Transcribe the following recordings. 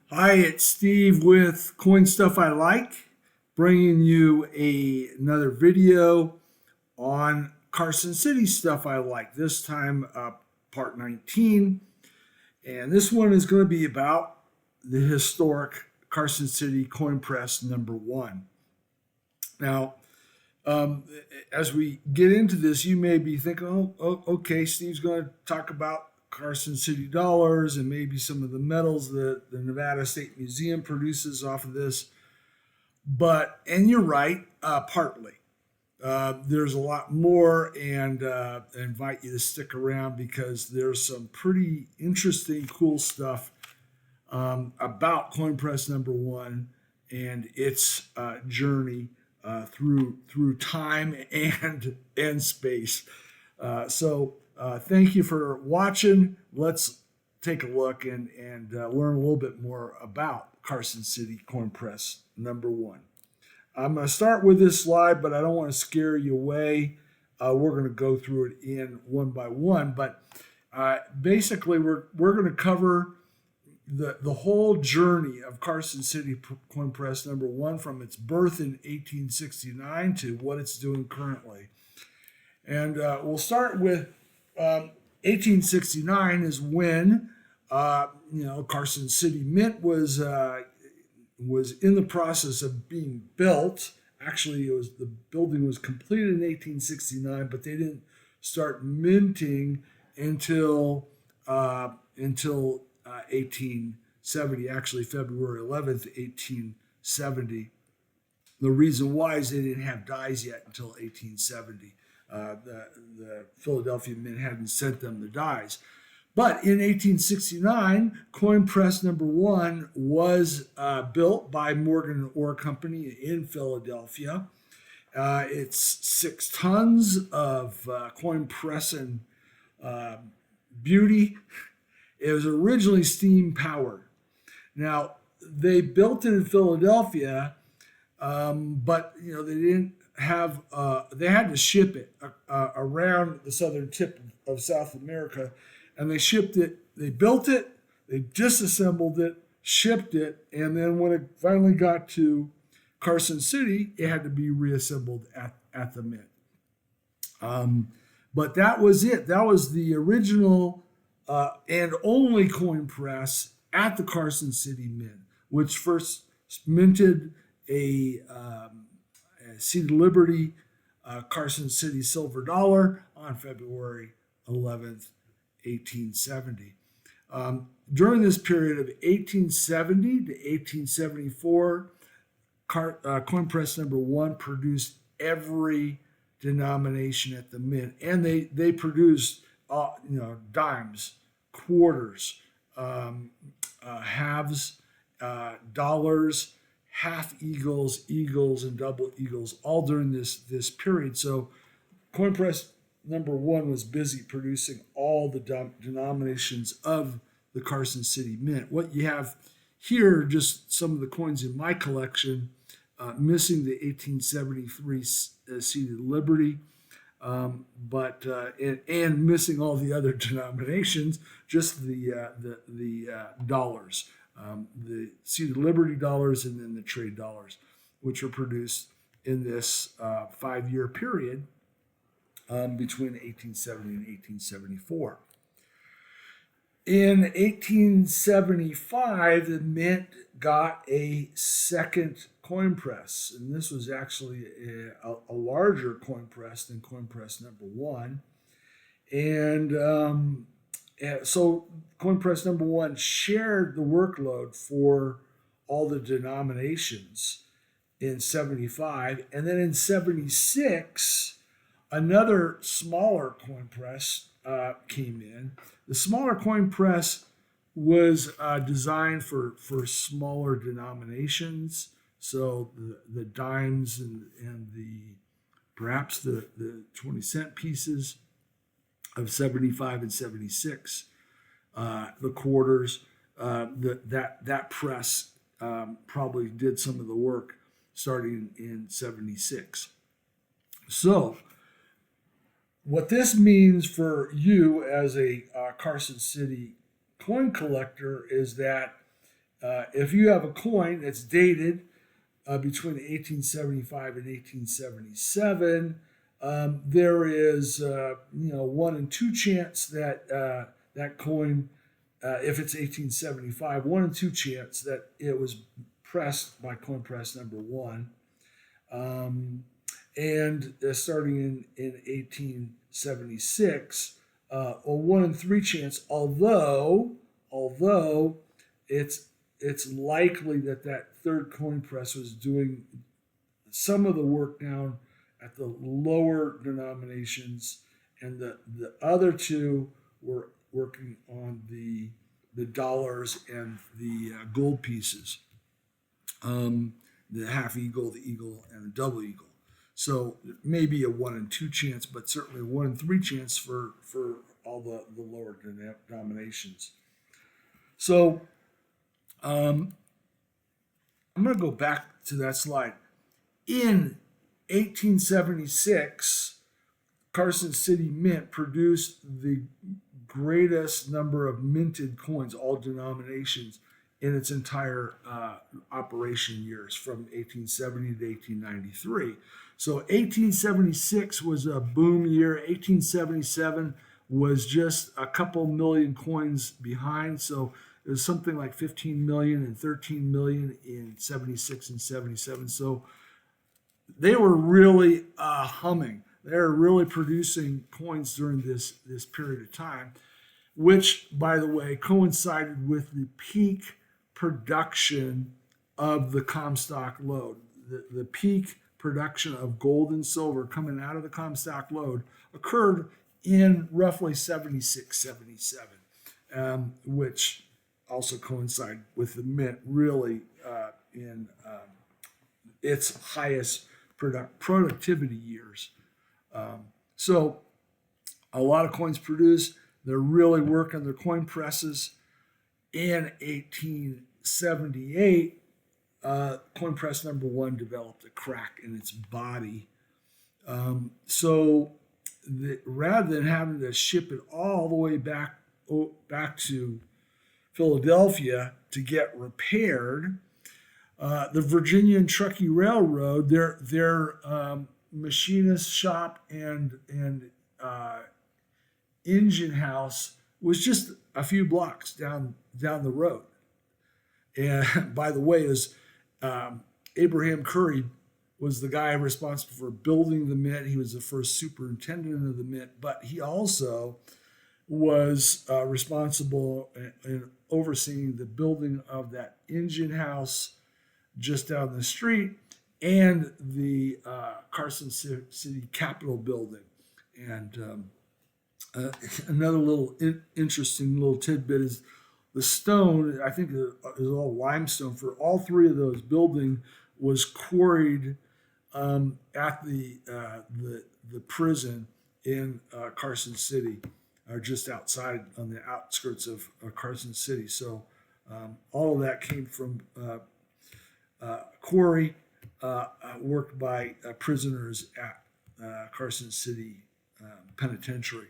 Hi, it's Steve with Coin Stuff I Like, bringing you another video on Carson City stuff I like. This time, part 19. And this one is going to be about the historic Carson City Coin Press number one. Now, um, as we get into this, you may be thinking, okay, Steve's going to talk about Carson City dollars and maybe some of the metals that the Nevada State Museum produces off of this. And you're right, partly. There's a lot more, and I invite you to stick around because there's some pretty interesting, cool stuff about Coin Press number one and its journey through time and space. Thank you for watching. Let's take a look and learn a little bit more about Carson City Coin Press number one. I'm going to start with this slide, but I don't want to scare you away. We're going to go through it in one by one, but basically we're going to cover the whole journey of Carson City Coin Press number one from its birth in 1869 to what it's doing currently. And we'll start with 1869 is when Carson City Mint was in the process of being built. Actually, the building was completed in 1869, but they didn't start minting until 1870. Actually, February 11th, 1870. The reason why is they didn't have dies yet until 1870. The Philadelphia Mint hadn't sent them the dies. But in 1869, Coin Press number one was built by Morgan Ore Company in Philadelphia. It's 6 tons of coin press and beauty. It was originally steam powered. Now, they built it in Philadelphia, but they didn't have. They had to ship it around the southern tip of South America, and they shipped it. They built it, they disassembled it, shipped it, and then when it finally got to Carson City, it had to be reassembled at the mint. But that was it. That was the original and only coin press at the Carson City Mint, which first minted a Seed Liberty Carson City silver dollar on February 11th, 1870. During this period of 1870 to 1874, Coin Press number one produced every denomination at the mint, and they produced dimes, quarters, halves, dollars, half eagles, eagles, and double eagles, all during this period. So Coin Press number one was busy producing all the denominations of the Carson City Mint. What you have here are just some of the coins in my collection, missing the 1873 Seeded Liberty, and missing all the other denominations, just the dollars, the Seeded Liberty dollars, and then the trade dollars, which were produced in this 5-year period between 1870 and 1874. In 1875, the Mint got a second coin press, and this was actually a larger coin press than Coin Press number one. And so Coin Press number one shared the workload for all the denominations in 75, and then in 76, another smaller coin press came in. The smaller coin press was designed for smaller denominations, so the dimes and perhaps the 20-cent pieces of 75 and 76, the quarters. That press probably did some of the work starting in 76. So what this means for you as a Carson City coin collector is that If you have a coin that's dated between 1875 and 1877, there is 1 in 2 chance that that coin, if it's 1875, 1 in 2 chance that it was pressed by coin press number 1. And starting in 1876, a 1 in 3 chance. Although it's likely that that third coin press was doing some of the work down at the lower denominations, and the other two were working on the dollars and the gold pieces, the half eagle, the eagle, and the double eagle. So maybe a 1 in 2 chance, but certainly a 1 in 3 chance for all the lower denominations. So I'm going to go back to that slide. In 1876, Carson City Mint produced the greatest number of minted coins, all denominations, in its entire operation years from 1870 to 1893. So 1876 was a boom year. 1877 was just a couple million coins behind. So it was something like 15 million and 13 million in 76 and 77. So they were really humming. They were really producing coins during this period of time, which, by the way, coincided with the peak production of the Comstock lode. The peak production of gold and silver coming out of the Comstock lode occurred in roughly 76, 77, which also coincided with the mint really in its highest productivity years. So a lot of coins produced. They're really working their coin presses. In 1878, coin press number 1 developed a crack in its body. So rather than having to ship it all the way back to Philadelphia to get repaired, the Virginia and Truckee Railroad, their machinist shop and engine house was just a few blocks down the road. And by the way, Abraham Curry was the guy responsible for building the mint. He was the first superintendent of the mint, but he also was responsible in overseeing the building of that engine house just down the street and the Carson City Capitol building. And another little interesting little tidbit is the stone, I think it is all limestone, for all 3 of those buildings was quarried at the prison in Carson City, or just outside on the outskirts of Carson City. So all of that came from quarry worked by prisoners at Carson City Penitentiary.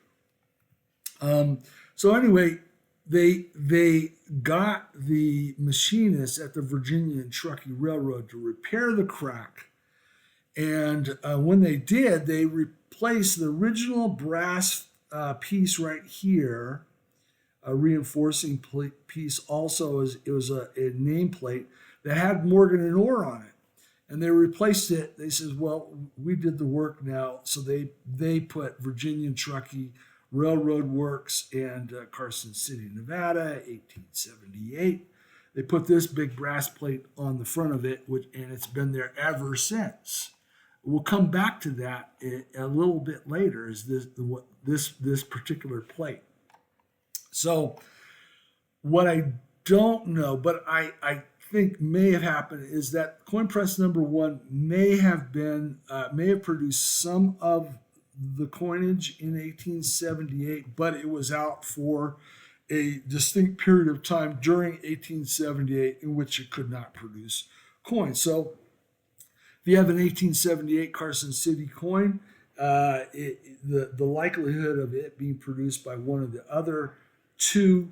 So anyway, they got the machinists at the Virginia and Truckee Railroad to repair the crack. And when they did, they replaced the original brass piece right here, a reinforcing piece. Also, it was a nameplate that had Morgan and Orr on it. And they replaced it. They said, well, we did the work now. So they put Virginia and Truckee Railroad Works and Carson City, Nevada, 1878. They put this big brass plate on the front of it, and it's been there ever since. We'll come back to that a little bit later. Is this particular plate? So, what I don't know, but I think may have happened, is that coin press number 1 may have produced some of the coinage in 1878, but it was out for a distinct period of time during 1878 in which it could not produce coins. So if you have an 1878 Carson City coin, the likelihood of it being produced by one of the other 2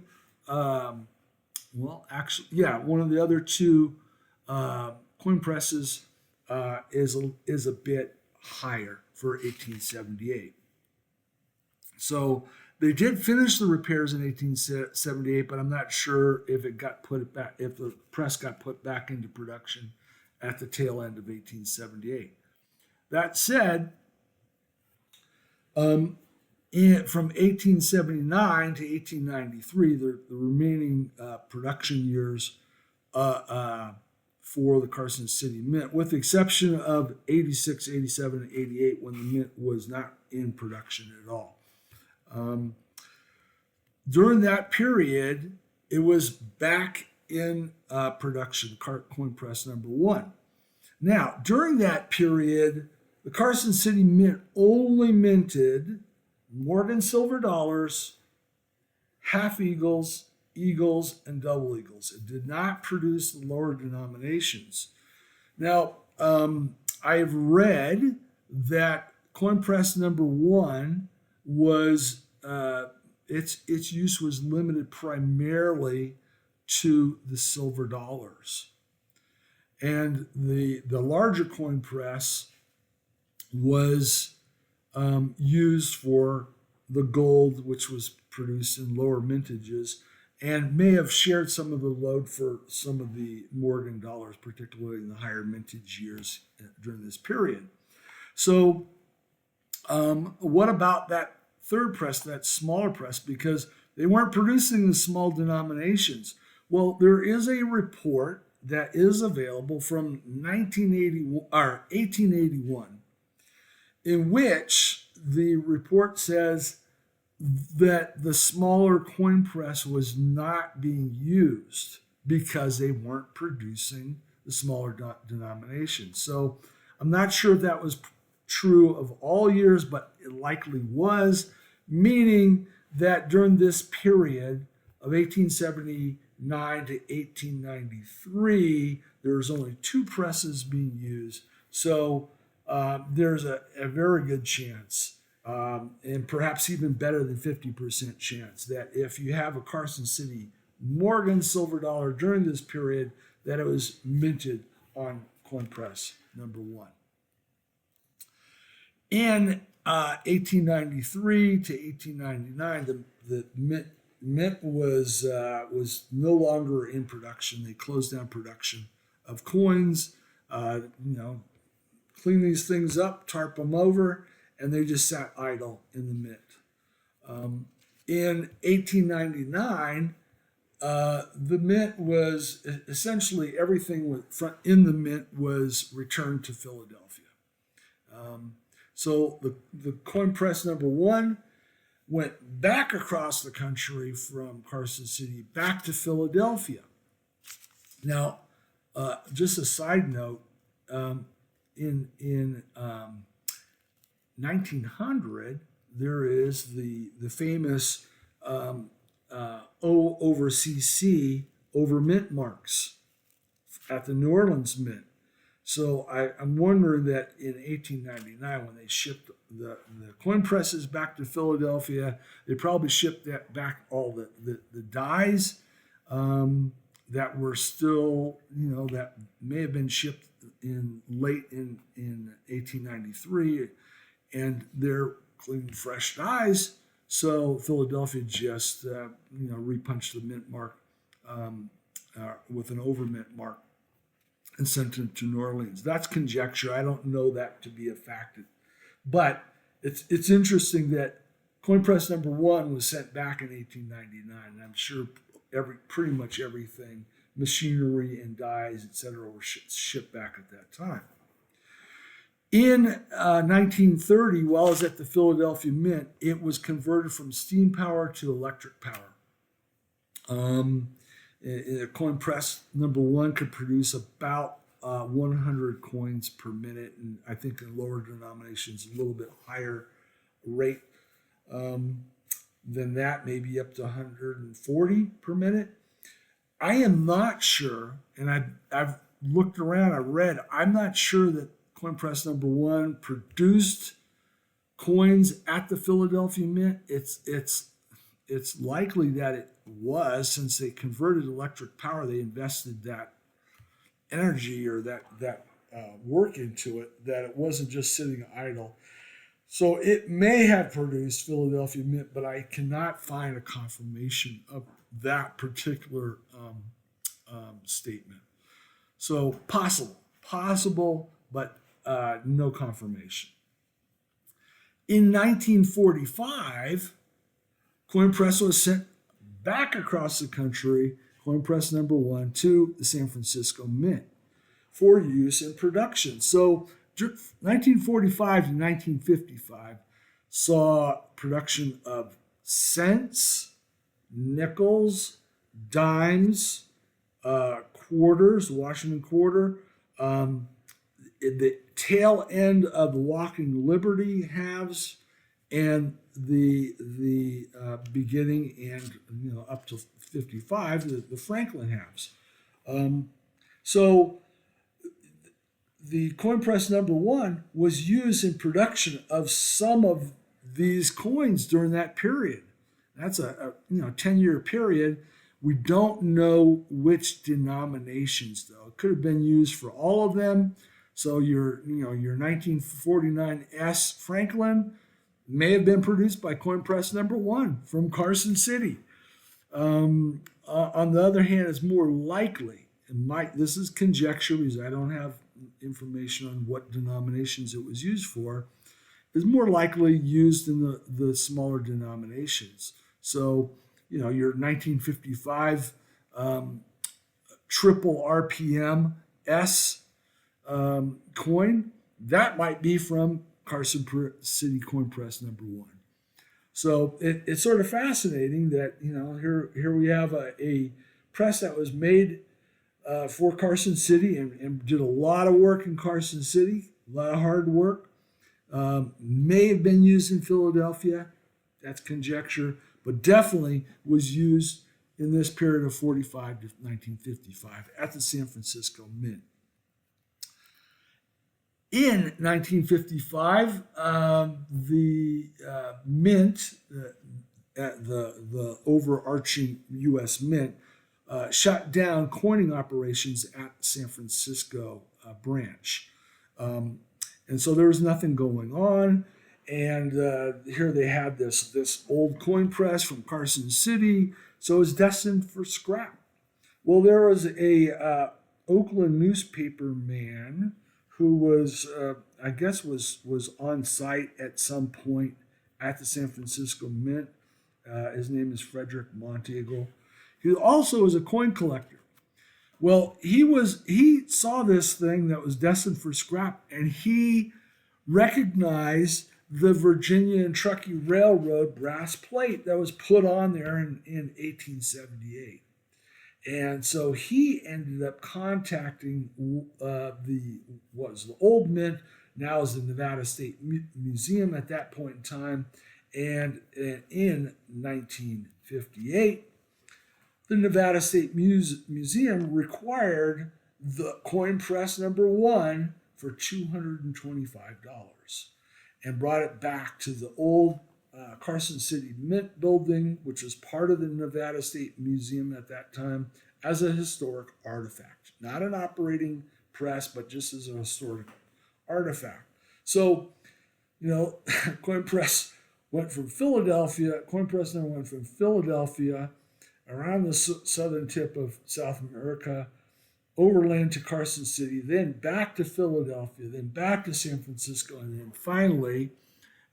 Well, actually, yeah, one of the other two coin presses is a bit higher for 1878. So they did finish the repairs in 1878, but I'm not sure if it got put back, if the press got put back into production at the tail end of 1878. That said, from 1879 to 1893, the remaining production years for the Carson City Mint, with the exception of 86, 87, and 88, when the mint was not in production at all. During that period, it was back in production, coin press number one. Now, during that period, the Carson City Mint only minted Morgan silver dollars, half eagles, eagles, and double eagles. It did not produce the lower denominations. Now, I've read that coin press number one was its use was limited primarily to the silver dollars, and the larger coin press was used for the gold, which was produced in lower mintages, and may have shared some of the load for some of the Morgan dollars, particularly in the higher mintage years during this period. So what about that third press, that smaller press, because they weren't producing the small denominations? Well, there is a report that is available from 1881, in which the report says that the smaller coin press was not being used because they weren't producing the smaller denominations. So I'm not sure if that was true of all years, but it likely was, meaning that during this period of 1879 to 1893, there was only two presses being used. So there's a very good chance, and perhaps even better than 50% chance, that if you have a Carson City Morgan silver dollar during this period, that it was minted on coin press number one. In 1893 to 1899, the mint was no longer in production. They closed down production of coins. Clean these things up, tarp them over, and they just sat idle in the mint. In 1899, the mint was essentially everything in the mint was returned to Philadelphia. So the coin press number one went back across the country from Carson City back to Philadelphia. Now, just a side note, in 1900, there is the famous O over CC over mint marks at the New Orleans Mint. So I'm wondering that in 1899, when they shipped the coin presses back to Philadelphia, they probably shipped that back all the dies that were still, that may have been shipped in late in 1893, and they're clean, fresh dies. So Philadelphia just repunched the mint mark with an over mint mark and sent it to New Orleans. That's conjecture. I don't know that to be a fact, but it's interesting that coin press number one was sent back in 1899. And I'm sure pretty much everything, machinery and dies, etc., were shipped back at that time. In 1930, while I was at the Philadelphia Mint, it was converted from steam power to electric power. A coin press number one could produce about 100 coins per minute, and I think in lower denominations a little bit higher rate than that, maybe up to 140 per minute. I am not sure, and I've looked around, I'm not sure that coin press number one produced coins at the Philadelphia Mint. It's likely that was, since they converted electric power, they invested that energy or that work into it, that it wasn't just sitting idle. So it may have produced Philadelphia mint, but I cannot find a confirmation of that particular statement. So possible, but no confirmation. In 1945, coin press was sent back across the country, coin press number 1, to the San Francisco Mint for use in production. So 1945 to 1955 saw production of cents, nickels, dimes, quarters, Washington quarter, the tail end of the Walking Liberty halves, and the beginning and up to 55 the Franklin halves. So the coin press number 1 was used in production of some of these coins during that period. That's a 10-year period. We don't know which denominations though. It could have been used for all of them. So your 1949 S Franklin may have been produced by coin press number 1 from Carson City. On the other hand, it's more likely, this is conjecture because I don't have information on what denominations it was used for, is more likely used in the smaller denominations. So, your 1955 triple RPM S coin, that might be from Carson City Coin Press number 1. So it's sort of fascinating that, here we have a press that was made for Carson City and did a lot of work in Carson City, a lot of hard work. May have been used in Philadelphia, that's conjecture, but definitely was used in this period of 45 to 1955 at the San Francisco Mint. In 1955, the Mint, the overarching U.S. Mint, shut down coining operations at the San Francisco branch. And so there was nothing going on. And here they had this old coin press from Carson City, so it was destined for scrap. Well, there was a Oakland newspaper man who was, I guess, was on site at some point at the San Francisco Mint. His name is Frederick Monteagle. He also was a coin collector. Well, he saw this thing that was destined for scrap, and he recognized the Virginia and Truckee Railroad brass plate that was put on there in 1878. And so he ended up contacting the Old Mint, now is the Nevada State Museum at that point in time. And in 1958, the Nevada State Museum required the coin press number 1 for $225 and brought it back to the old Carson City Mint building, which was part of the Nevada State Museum at that time, as a historic artifact. Not an operating press, but just as a historic artifact. So, coin press went from Philadelphia, coin press number 1 from Philadelphia, around the southern tip of South America, overland to Carson City, then back to Philadelphia, then back to San Francisco, and then finally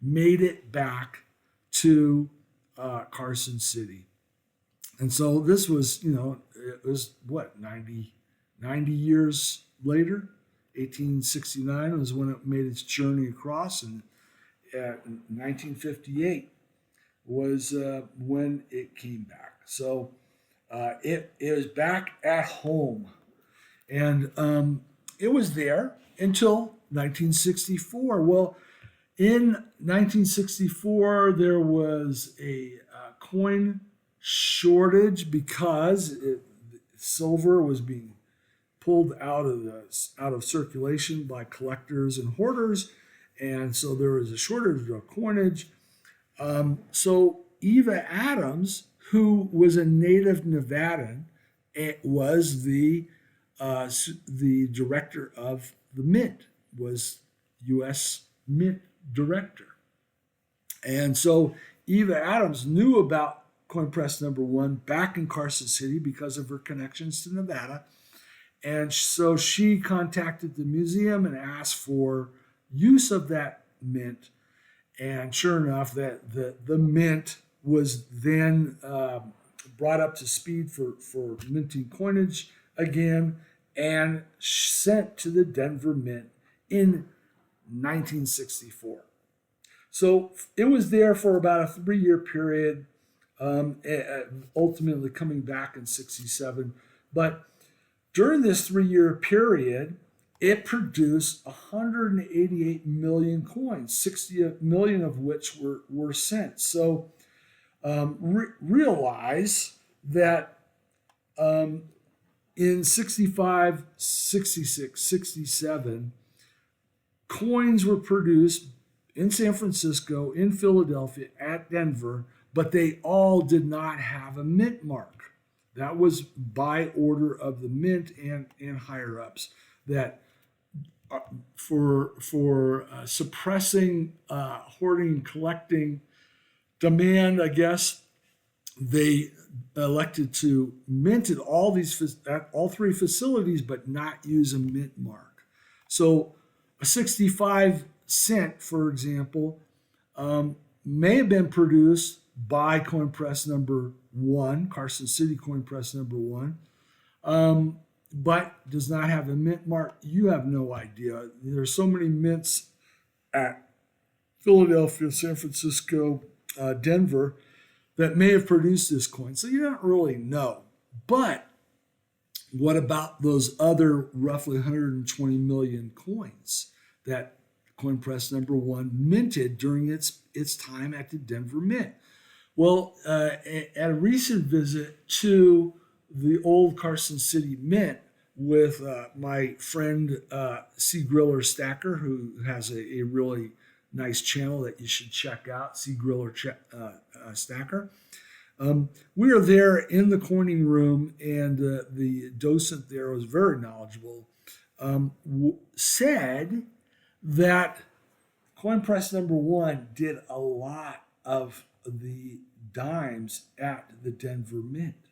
made it back to Carson City. And so this was, it was 90 years later, 1869 was when it made its journey across, and 1958 was when it came back. So it was back at home. And it was there until 1964. Well, in 1964, there was a coin shortage because silver was being pulled out of circulation by collectors and hoarders, and so there was a shortage of coinage. So Eva Adams, who was a native Nevadan, was the director of the Mint, was U.S. Mint director. And so Eva Adams knew about coin press number one back in Carson City because of her connections to Nevada. And so she contacted the museum and asked for use of that mint. And sure enough, that the mint was then brought up to speed for minting coinage again and sent to the Denver Mint in 1964. So it was there for about a 3-year period, ultimately coming back in 67. But during this 3-year period, it produced 188 million coins, 60 million of which were sent. So realize that in 65, 66, 67, coins were produced in San Francisco, in Philadelphia, at Denver, but they all did not have a mint mark. That was by order of the mint and higher ups, that for suppressing hoarding, collecting demand, I guess, they elected to mint at all 3 facilities, but not use a mint mark. So a 65 cent, for example, may have been produced by coin press number one, Carson City coin press number one, but does not have a mint mark. You have no idea. There's so many mints at Philadelphia, San Francisco, Denver, that may have produced this coin. So you don't really know. But what about those other roughly 120 million coins that coin press number one minted during its time at the Denver Mint? Well, at a recent visit to the old Carson City Mint with my friend C. Griller Stacker, who has a really nice channel that you should check out, C. Griller Stacker. We are there in the coining room, and the docent there was very knowledgeable, said that coin press number one did a lot of the dimes at the Denver Mint.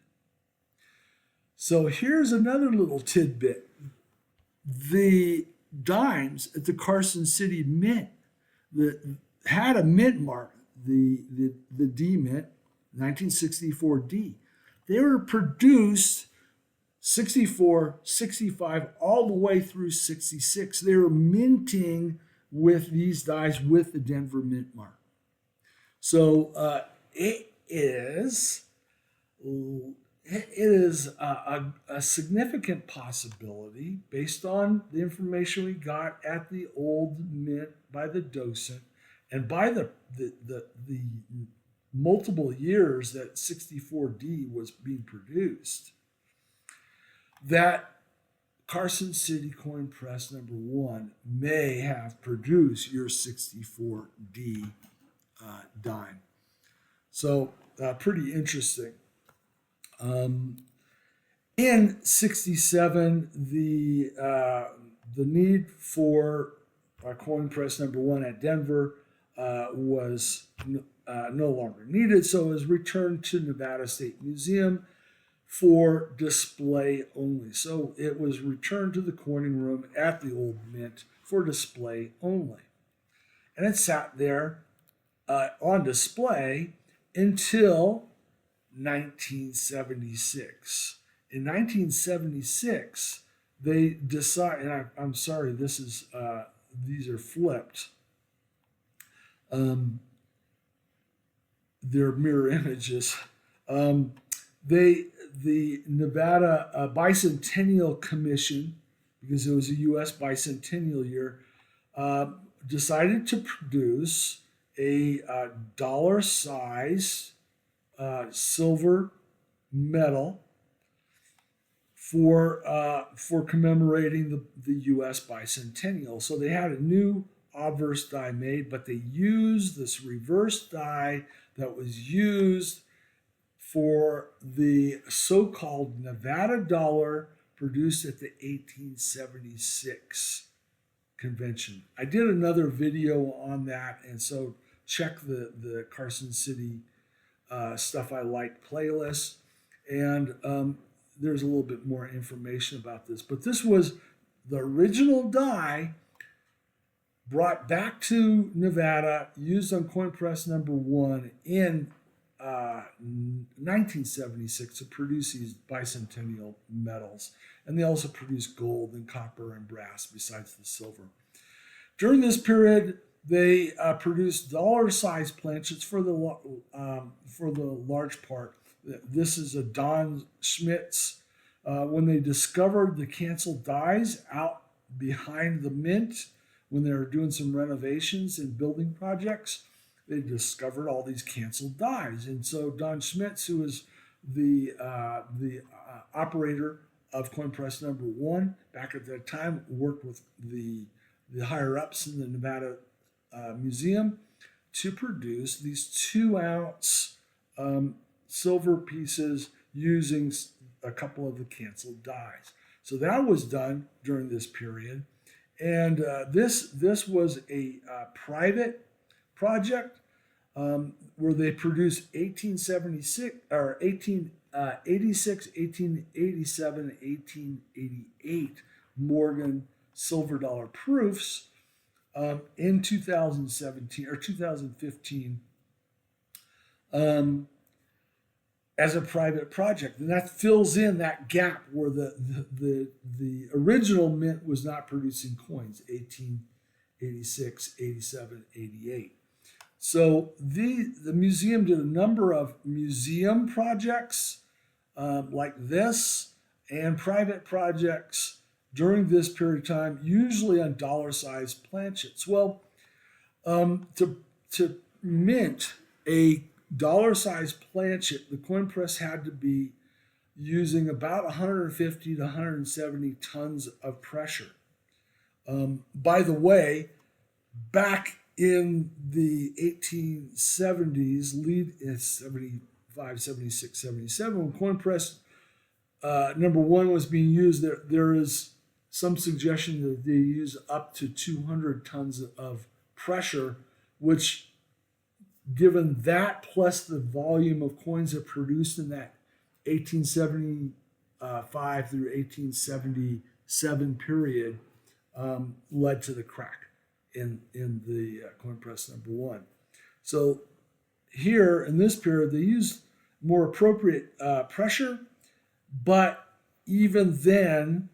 So here's another little tidbit. The dimes at the Carson City Mint that had a mint mark, the D Mint, 1964 D. They were produced 64, 65, all the way through 66. They were minting with these dies with the Denver Mint mark. So it is a significant possibility, based on the information we got at the old mint by the docent and by the multiple years that 64D was being produced, that Carson City coin press number one may have produced your 64D dime. So pretty interesting. In 67, the need for coin press number one at Denver was no longer needed, so it was returned to Nevada State Museum for display only. So it was returned to the coining room at the old mint for display only. And it sat there on display until 1976. In 1976, they decided, and I'm sorry, these are flipped. They're mirror images. The Nevada Bicentennial Commission, because it was a U.S. bicentennial year, decided to produce a dollar-size silver medal for commemorating the U.S. bicentennial. So they had a new obverse die made, but they used this reverse die that was used for the so-called Nevada dollar produced at the 1876 convention. I did another video on that, and so check the Carson City Stuff I Like playlist, and there's a little bit more information about this. But this was the original die brought back to Nevada, used on coin press number 1 in 1976 to produce these bicentennial metals. And they also produced gold and copper and brass besides the silver. During this period, they produced dollar-sized planchets for the large part. This is a Don Schmitz. When they discovered the canceled dies out behind the mint, when they were doing some renovations and building projects, they discovered all these canceled dies. And so Don Schmitz, who was the operator of coin press number 1 back at that time, worked with the higher ups in the Nevada Museum to produce these 2-ounce silver pieces using a couple of the canceled dies. So that was done during this period, and this was a private project where they produced 1876 or 1886, 1887, 1888 Morgan silver dollar proofs. In 2017 or 2015 as a private project, and that fills in that gap where the original mint was not producing coins, 1886, 87, 88. So the museum did a number of museum projects like this and private projects during this period of time, usually on dollar-sized planchets. Well, to mint a dollar-sized planchet, the coin press had to be using about 150 to 170 tons of pressure. By the way, back in the 1870s, 75, 76, 77, when coin press number 1 was being used, there is some suggestion that they use up to 200 tons of pressure, which, given that plus the volume of coins that produced in that 1875 through 1877 period, led to the crack in the coin press number 1. So here in this period, they used more appropriate pressure, but even then,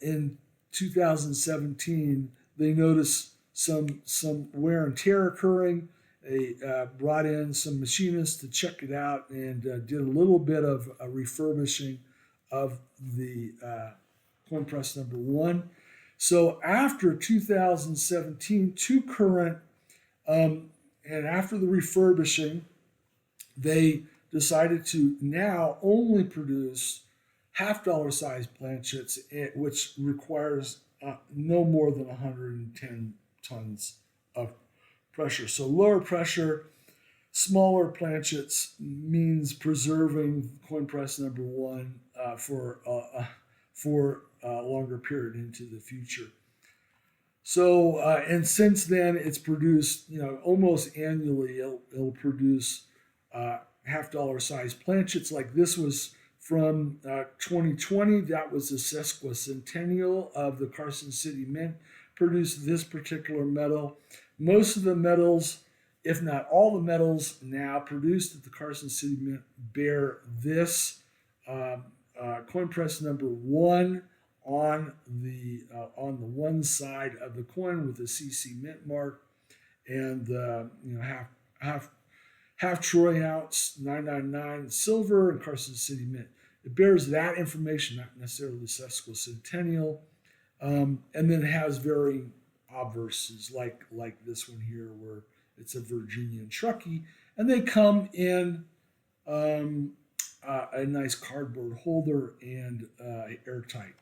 in 2017, they noticed some wear and tear occurring. They brought in some machinists to check it out and did a little bit of a refurbishing of the coin press number 1. So after 2017 to current, and after the refurbishing, they decided to now only produce half-dollar size planchets, which requires no more than 110 tons of pressure. So lower pressure, smaller planchets means preserving coin press number 1 for a longer period into the future. So and since then, it's produced, almost annually. It'll produce half-dollar size planchets. Like this was from 2020. That was the sesquicentennial of the Carson City Mint. Produced this particular metal. Most of the metals, if not all the metals now produced at the Carson City Mint, bear this coin press number 1 on the one side of the coin with the CC Mint mark, and half troy ounce 999 silver and Carson City Mint. It bears that information, not necessarily the sesquicentennial, and then it has varying obverses like this one here, where it's a Virginian Truckee, and they come in a nice cardboard holder and airtight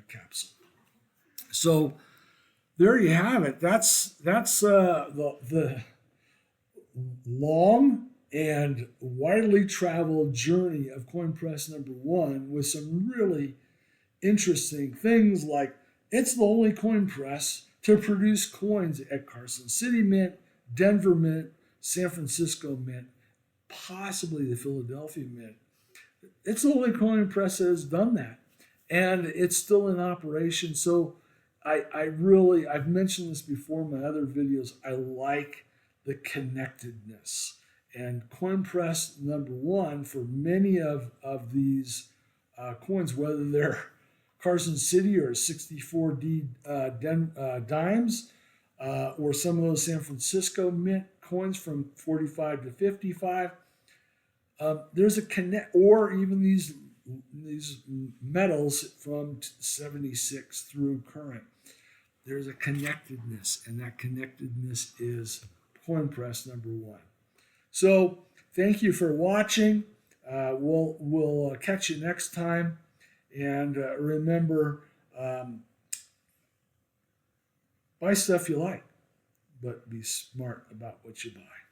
capsule. So there you have it. That's the long and widely traveled journey of coin press number one with some really interesting things, like it's the only coin press to produce coins at Carson City Mint, Denver Mint, San Francisco Mint, possibly the Philadelphia Mint. It's the only coin press that has done that, and it's still in operation. So I've mentioned this before in my other videos. I like the connectedness, and coin press number one for many of these coins, whether they're Carson City or 64D dimes, or some of those San Francisco Mint coins from 45 to 55. There's a connect, or even these metals from 76 through current. There's a connectedness, and that connectedness is coin press number one. So thank you for watching. We'll catch you next time, and remember, buy stuff you like, but be smart about what you buy.